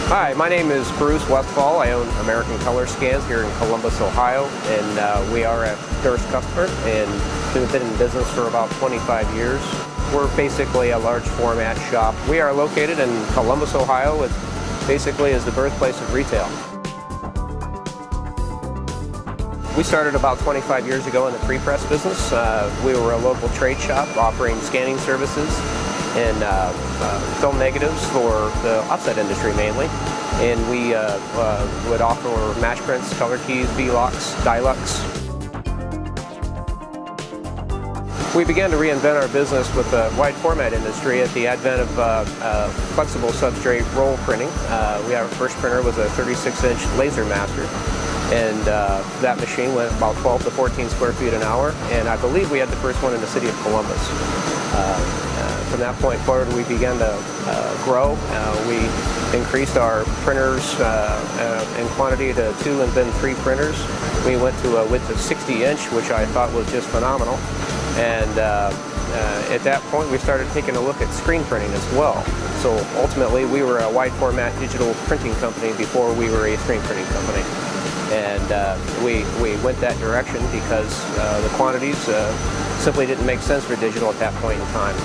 Hi, my name is Bruce Westfall. I own American Color Scans here in Columbus, Ohio, and we are a Durst customer and we've been in business for about 25 years. We're basically a large format shop. We are located in Columbus, Ohio, which basically is the birthplace of retail. We started about 25 years ago in the pre-press business. We were a local trade shop offering scanning services and film negatives for the offset industry mainly. And we would offer match prints, color keys, V-locks, Dilux. We began to reinvent our business with the wide format industry at the advent of flexible substrate roll printing. Our first printer was a 36-inch Laser Master. And that machine went about 12 to 14 square feet an hour, and I believe we had the first one in the city of Columbus. From that point forward, we began to grow. We increased our printers in quantity to 2 and then 3 printers. We went to a width of 60-inch, which I thought was just phenomenal. And at that point, we started taking a look at screen printing as well. So ultimately, we were a wide format digital printing company before we were a screen printing company. And we went that direction because the quantities simply didn't make sense for digital at that point in time.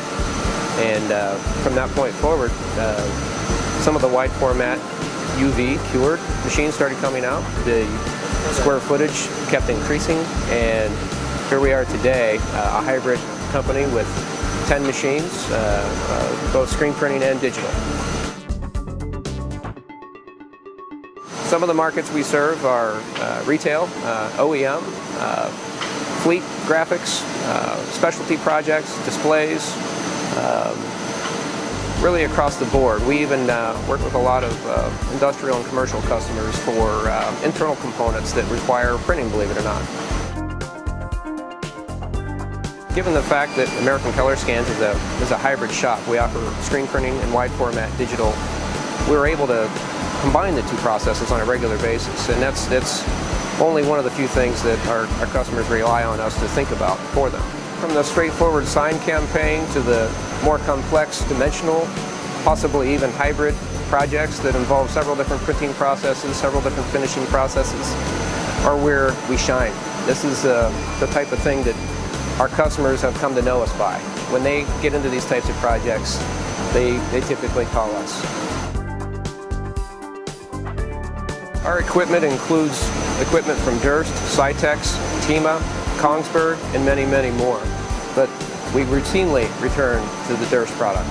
And from that point forward, some of the wide format UV cured machines started coming out. The square footage kept increasing, and here we are today, a hybrid company with 10 machines, both screen printing and digital. Some of the markets we serve are retail, OEM, fleet graphics, specialty projects, displays, really across the board. We even work with a lot of industrial and commercial customers for internal components that require printing, believe it or not. Given the fact that American Color Scans is a hybrid shop, we offer screen printing and wide format digital. We're able to combine the two processes on a regular basis, and that's only one of the few things that our customers rely on us to think about for them. From the straightforward sign campaign to the more complex dimensional, possibly even hybrid projects that involve several different printing processes, several different finishing processes, are where we shine. This is the type of thing that our customers have come to know us by. When they get into these types of projects, they typically call us. Our equipment includes equipment from Durst, Cytex, Tima, Kongsberg, and many, many more. But we routinely return to the Durst product.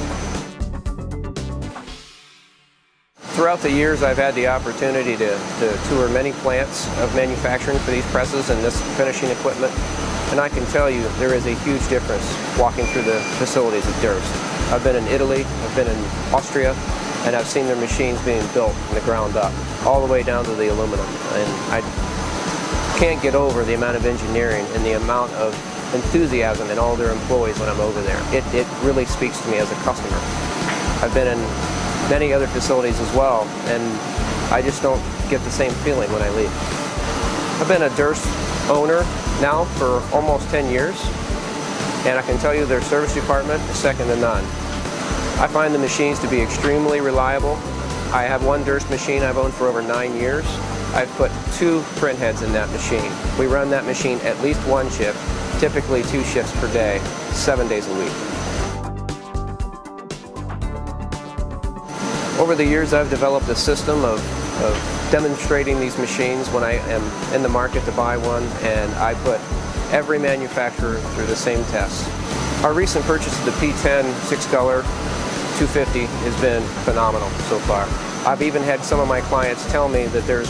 Throughout the years, I've had the opportunity to tour many plants of manufacturing for these presses and this finishing equipment. And I can tell you there is a huge difference walking through the facilities of Durst. I've been in Italy, I've been in Austria, and I've seen their machines being built from the ground up, all the way down to the aluminum. And I can't get over the amount of engineering and the amount of enthusiasm in all their employees when I'm over there. It really speaks to me as a customer. I've been in many other facilities as well, and I just don't get the same feeling when I leave. I've been a Durst owner now for almost 10 years, and I can tell you their service department is second to none. I find the machines to be extremely reliable. I have one Durst machine I've owned for over 9 years. I've put 2 print heads in that machine. We run that machine at least 1 shift, typically 2 shifts per day, 7 days a week. Over the years, I've developed a system of demonstrating these machines when I am in the market to buy one, and I put every manufacturer through the same test. Our recent purchase of the P10 6-color 250 has been phenomenal so far. I've even had some of my clients tell me that there's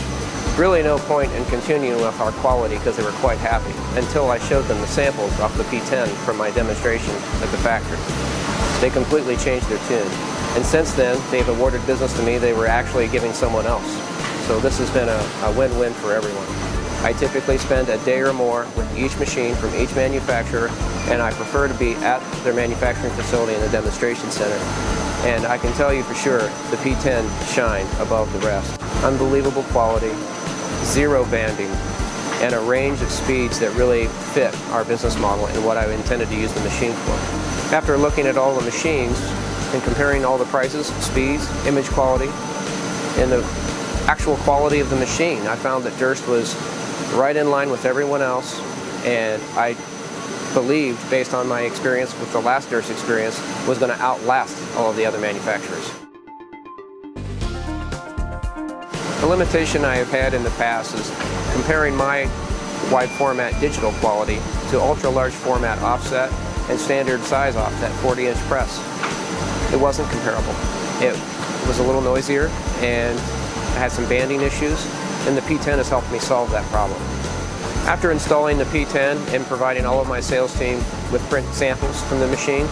really no point in continuing with our quality because they were quite happy until I showed them the samples off the P10 from my demonstration at the factory. They completely changed their tune. And since then, they've awarded business to me they were actually giving someone else. So this has been a win-win for everyone. I typically spend a day or more with each machine from each manufacturer, and I prefer to be at their manufacturing facility in the demonstration center. And I can tell you for sure, the P10 shine above the rest. Unbelievable quality, 0 banding, and a range of speeds that really fit our business model and what I intended to use the machine for. After looking at all the machines and comparing all the prices, speeds, image quality, in the actual quality of the machine. I found that Durst was right in line with everyone else, and I believed, based on my experience with the last Durst experience, was going to outlast all of the other manufacturers. The limitation I have had in the past is comparing my wide format digital quality to ultra large format offset and standard size offset 40-inch press. It wasn't comparable. It was a little noisier and had some banding issues, and the P10 has helped me solve that problem. After installing the P10 and providing all of my sales team with print samples from the machine,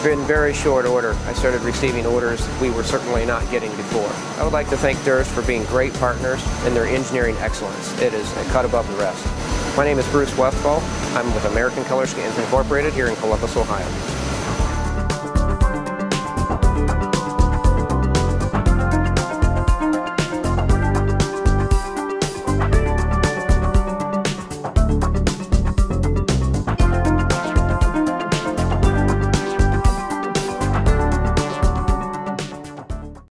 in very short order, I started receiving orders we were certainly not getting before. I would like to thank Durst for being great partners and their engineering excellence. It is a cut above the rest. My name is Bruce Westphal. I'm with American Color Scans Incorporated here in Columbus, Ohio.